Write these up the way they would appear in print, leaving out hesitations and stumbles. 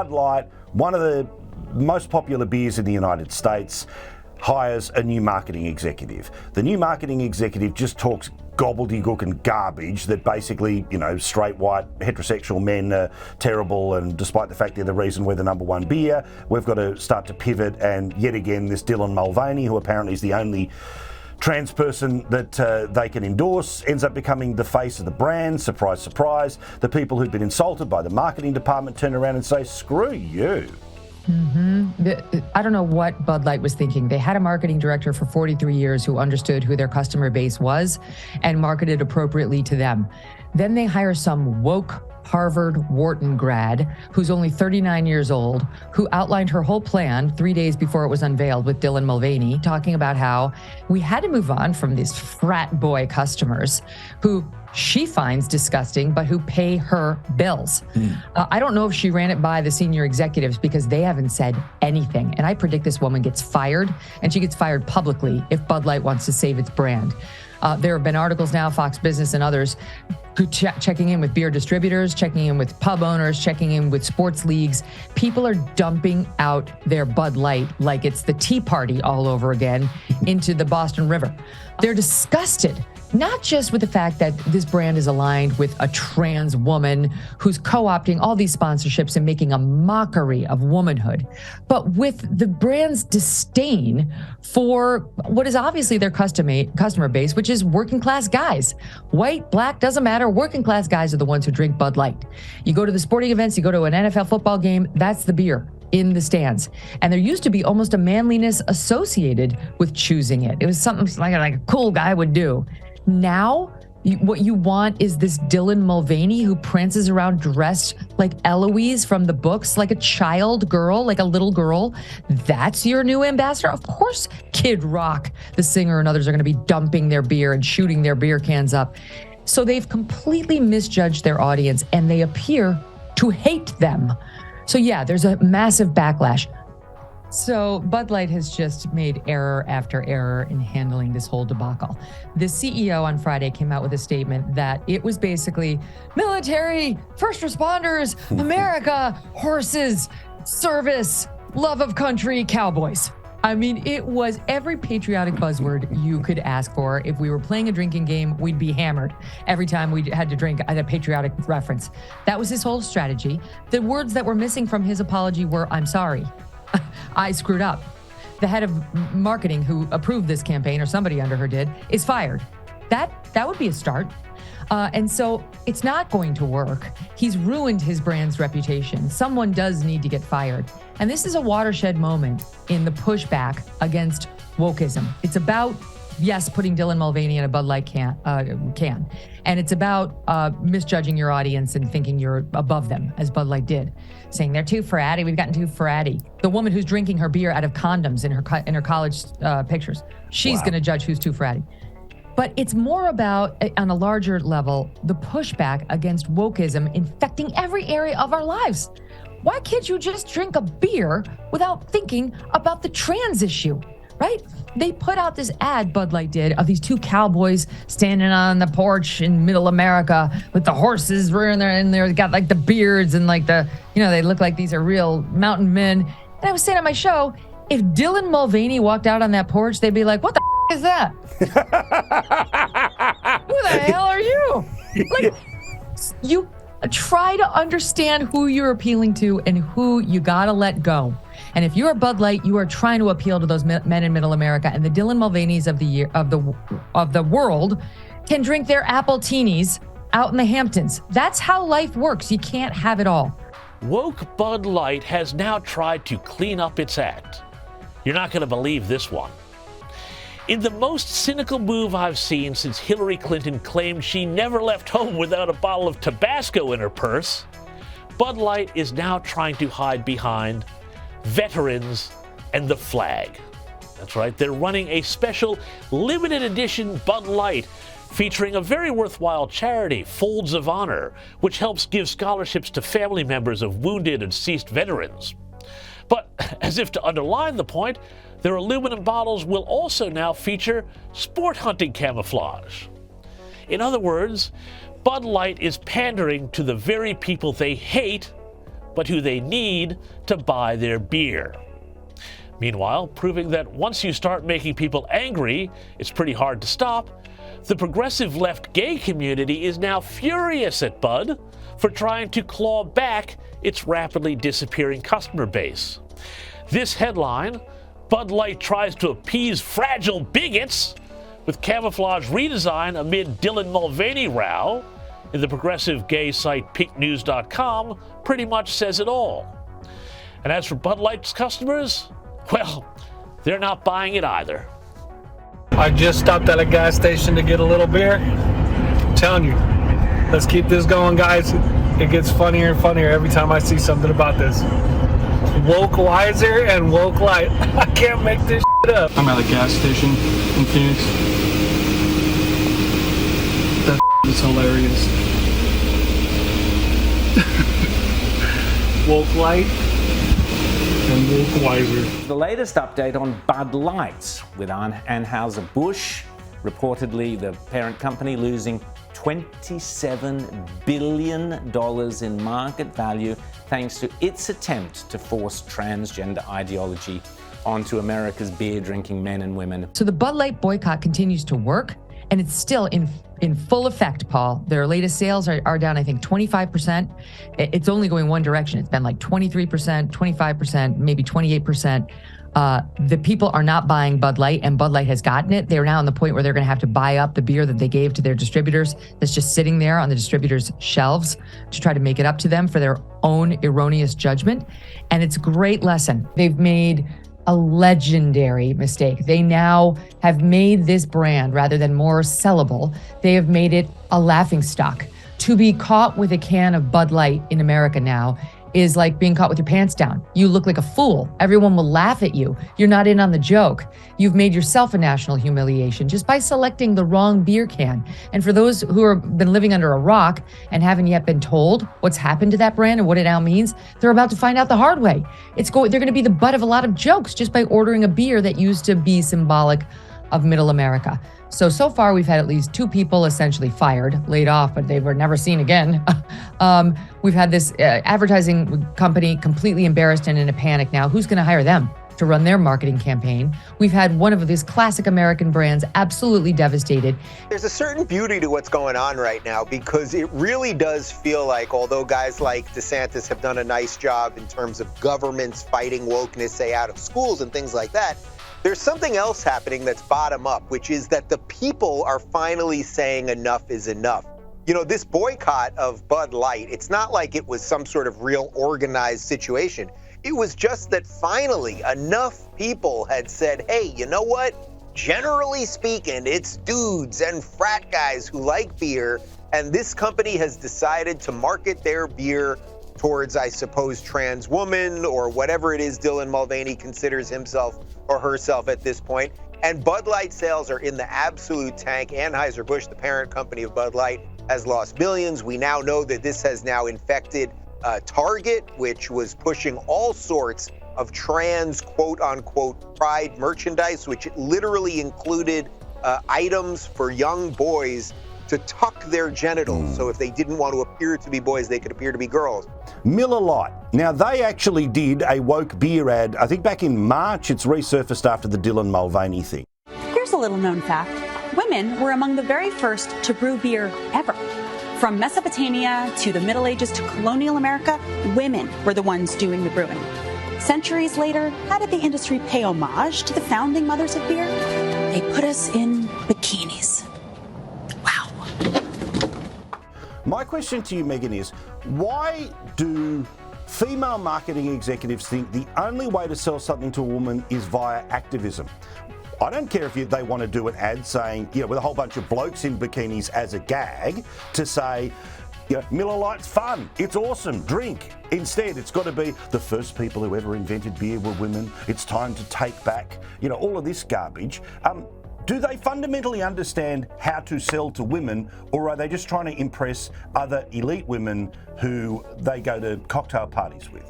Bud Light, one of the most popular beers in the United States, hires a new marketing executive. The new marketing executive just talks gobbledygook and garbage that basically, straight white heterosexual men are terrible, and despite the fact they're the reason we're the number one beer, we've got to start to pivot. And yet again, this Dylan Mulvaney, who apparently is the only trans person that they can endorse, ends up becoming the face of the brand. Surprise, surprise. The people who've been insulted by the marketing department turn around and say, screw you. I don't know what Bud Light was thinking. They had a marketing director for 43 years who understood who their customer base was and marketed appropriately to them. Then they hire some woke Harvard Wharton grad who's only 39 years old, who outlined her whole plan 3 days before it was unveiled with Dylan Mulvaney, talking about how we had to move on from these frat boy customers who she finds disgusting, but who pay her bills. I don't know if she ran it by the senior executives because they haven't said anything. And I predict this woman gets fired, and she gets fired publicly if Bud Light wants to save its brand. There have been articles now, Fox Business and others, checking in with beer distributors, checking in with pub owners, checking in with sports leagues. People are dumping out their Bud Light like it's the Tea Party all over again into the Boston River. They're disgusted, not just with the fact that this brand is aligned with a trans woman who's co-opting all these sponsorships and making a mockery of womanhood, but with the brand's disdain for what is obviously their customer base, which is working class guys. White, black, doesn't matter. Working class guys are the ones who drink Bud Light. You go to the sporting events, you go to an NFL football game, that's the beer in the stands. And there used to be almost a manliness associated with choosing it. It was something like a cool guy would do. Now, what you want is this Dylan Mulvaney who prances around dressed like Eloise from the books, like a child girl, like a little girl. That's your new ambassador? Of course, Kid Rock, the singer, and others are going to be dumping their beer and shooting their beer cans up. So they've completely misjudged their audience, and they appear to hate them. So yeah, there's a massive backlash. So Bud Light has just made error after error in handling this whole debacle. The CEO on Friday came out with a statement that it was basically military, first responders, America, horses, service, love of country, cowboys. I mean, it was every patriotic buzzword you could ask for. If we were playing a drinking game, we'd be hammered every time we had to drink a patriotic reference. That was his whole strategy. The words that were missing from his apology were, I'm sorry. I screwed up. The head of marketing who approved this campaign, or somebody under her did, is fired. That would be a start. And so it's not going to work. He's ruined his brand's reputation. Someone does need to get fired. And this is a watershed moment in the pushback against wokeism. It's about, yes, putting Dylan Mulvaney in a Bud Light can. And it's about misjudging your audience and thinking you're above them, as Bud Light did. Saying they're too fratty, we've gotten too fratty. The woman who's drinking her beer out of condoms in her college pictures, she's going to judge who's too fratty. But it's more about, on a larger level, the pushback against wokeism infecting every area of our lives. Why can't you just drink a beer without thinking about the trans issue, right? They put out this ad, Bud Light did, of these two cowboys standing on the porch in middle America with the horses rearing there, and they've got like the beards and like the, they look like these are real mountain men. And I was saying on my show, if Dylan Mulvaney walked out on that porch, they'd be like, what the is that? Who the hell are you? Like, you try to understand who you're appealing to and who you gotta let go. And if you're a Bud Light, you are trying to appeal to those men in Middle America, and the Dylan Mulvaneys of the world can drink their apple teenies out in the Hamptons. That's how life works. You can't have it all. Woke Bud Light has now tried to clean up its act. You're not going to believe this one. In the most cynical move I've seen since Hillary Clinton claimed she never left home without a bottle of Tabasco in her purse, Bud Light is now trying to hide behind veterans and the flag. That's right, they're running a special limited edition Bud Light featuring a very worthwhile charity, Folds of Honor, which helps give scholarships to family members of wounded and deceased veterans. But as if to underline the point, their aluminum bottles will also now feature sport hunting camouflage. In other words, Bud Light is pandering to the very people they hate but who they need to buy their beer. Meanwhile, proving that once you start making people angry, it's pretty hard to stop, the progressive left gay community is now furious at Bud for trying to claw back its rapidly disappearing customer base. This headline, Bud Light tries to appease fragile bigots with camouflage redesign amid Dylan Mulvaney row, in the progressive gay site pinknews.com, pretty much says it all. And as for Bud Light's customers, well, they're not buying it either. I just stopped at a gas station to get a little beer. I'm telling you, let's keep this going, guys. It gets funnier and funnier every time I see something about this. Woke wiser and woke light. I can't make this shit up. I'm at a gas station in Phoenix. That is hilarious. Woke light and woke wiser. The latest update on Bud Light, with Anheuser-Busch, reportedly the parent company, losing $27 billion in market value thanks to its attempt to force transgender ideology onto America's beer-drinking men and women. So the Bud Light boycott continues to work, and it's still in full effect, Paul. Their latest sales are down, I think, 25%. It's only going one direction. It's been like 23%, 25%, maybe 28%. The people are not buying Bud Light, and Bud Light has gotten it. They're now on the point where they're going to have to buy up the beer that they gave to their distributors that's just sitting there on the distributors' shelves to try to make it up to them for their own erroneous judgment. And it's a great lesson. They've made a legendary mistake. They now have made this brand, rather than more sellable, they have made it a laughingstock. To be caught with a can of Bud Light in America now is like being caught with your pants down. You look like a fool. Everyone will laugh at you. You're not in on the joke. You've made yourself a national humiliation just by selecting the wrong beer can. And for those who have been living under a rock and haven't yet been told what's happened to that brand and what it now means, they're about to find out the hard way. They're going to be the butt of a lot of jokes just by ordering a beer that used to be symbolic of middle America. So far, we've had at least 2 people essentially fired, laid off, but they were never seen again. We've had this advertising company completely embarrassed and in a panic now. Who's going to hire them to run their marketing campaign? We've had one of these classic American brands absolutely devastated. There's a certain beauty to what's going on right now, because it really does feel like, although guys like DeSantis have done a nice job in terms of governments fighting wokeness, say out of schools and things like that, there's something else happening that's bottom up, which is that the people are finally saying enough is enough. You know, this boycott of Bud Light, it's not like it was some sort of real organized situation. It was just that finally enough people had said, hey, you know what? Generally speaking, it's dudes and frat guys who like beer, and this company has decided to market their beer towards, I suppose, trans woman or whatever it is Dylan Mulvaney considers himself or herself at this point. And Bud Light sales are in the absolute tank. Anheuser-Busch, the parent company of Bud Light, has lost billions. We now know that this has now infected Target, which was pushing all sorts of trans, quote unquote, pride merchandise, which literally included items for young boys to tuck their genitals. So if they didn't want to appear to be boys, they could appear to be girls. Miller Lite. Now, they actually did a woke beer ad, I think back in March. It's resurfaced after the Dylan Mulvaney thing. Here's a little known fact. Women were among the very first to brew beer ever. From Mesopotamia to the Middle Ages to colonial America, women were the ones doing the brewing. Centuries later, how did the industry pay homage to the founding mothers of beer? They put us in bikinis. Wow. My question to you, Megyn, is why do female marketing executives think the only way to sell something to a woman is via activism? I don't care if they want to do an ad saying, with a whole bunch of blokes in bikinis as a gag, to say, Miller Lite's fun, it's awesome, drink. Instead, it's got to be the first people who ever invented beer were women. It's time to take back, all of this garbage. Do they fundamentally understand how to sell to women, or are they just trying to impress other elite women who they go to cocktail parties with?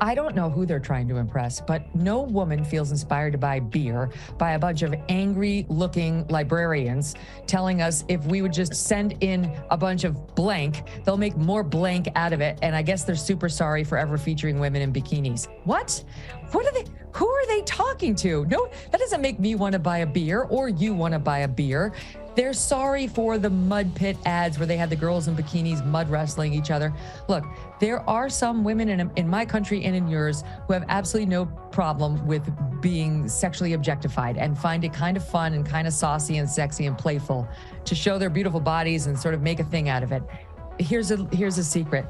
I don't know who they're trying to impress, but no woman feels inspired to buy beer by a bunch of angry-looking librarians telling us if we would just send in a bunch of blank, they'll make more blank out of it. And I guess they're super sorry for ever featuring women in bikinis. What? Who are they talking to? No, that doesn't make me want to buy a beer or you want to buy a beer. They're sorry for the mud pit ads where they had the girls in bikinis mud wrestling each other. Look, there are some women in my country and in yours who have absolutely no problem with being sexually objectified and find it kind of fun and kind of saucy and sexy and playful to show their beautiful bodies and sort of make a thing out of it. Here's a secret.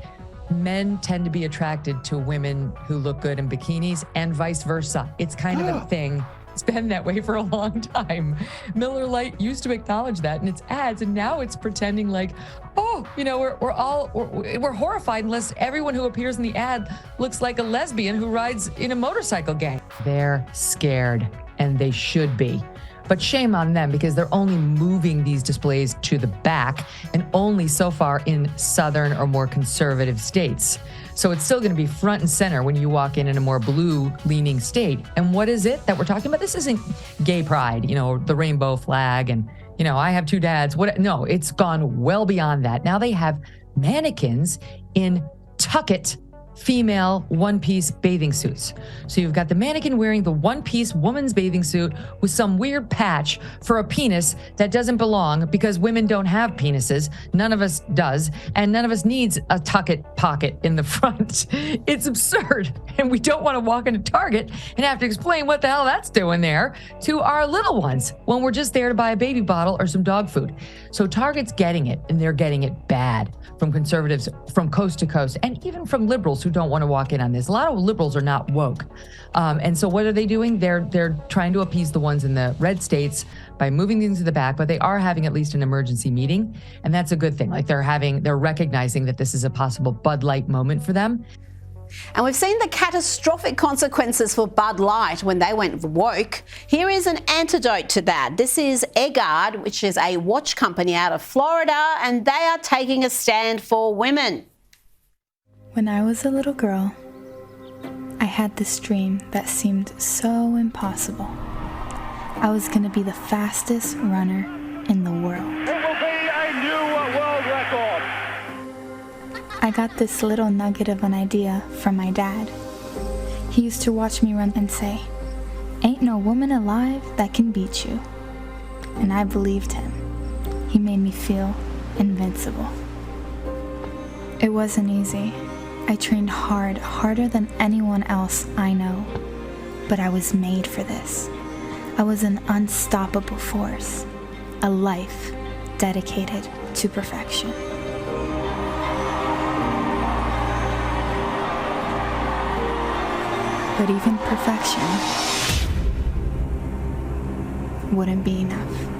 Men tend to be attracted to women who look good in bikinis and vice versa. It's kind of a thing. It's been that way for a long time. Miller Lite used to acknowledge that in its ads, and now it's pretending like, oh, you know, we're horrified unless everyone who appears in the ad looks like a lesbian who rides in a motorcycle gang. They're scared, and they should be. But shame on them because they're only moving these displays to the back and only so far in southern or more conservative states. So it's still going to be front and center when you walk in a more blue-leaning state. And what is it that we're talking about? This isn't gay pride, you know, the rainbow flag and, you know, I have two dads. No, it's gone well beyond that. Now they have mannequins in tuck-it female one-piece bathing suits. So you've got the mannequin wearing the one-piece woman's bathing suit with some weird patch for a penis that doesn't belong because women don't have penises. None of us does. And none of us needs a tuck-it pocket in the front. It's absurd. And we don't want to walk into Target and have to explain what the hell that's doing there to our little ones when we're just there to buy a baby bottle or some dog food. So Target's getting it, and they're getting it bad from conservatives from coast to coast, and even from liberals who don't want to walk in on this. A lot of liberals are not woke. And so what are they doing? They're trying to appease the ones in the red states by moving things to the back, but they are having at least an emergency meeting. And that's a good thing. Like they're recognizing that this is a possible Bud Light moment for them. And we've seen the catastrophic consequences for Bud Light when they went woke. Here is an antidote to that. This is Eggard, which is a watch company out of Florida, and they are taking a stand for women. When I was a little girl, I had this dream that seemed so impossible. I was going to be the fastest runner in the world. It will be a new world record. I got this little nugget of an idea from my dad. He used to watch me run and say, "Ain't no woman alive that can beat you." And I believed him. He made me feel invincible. It wasn't easy. I trained hard, harder than anyone else I know. But I was made for this. I was an unstoppable force, a life dedicated to perfection. But even perfection wouldn't be enough.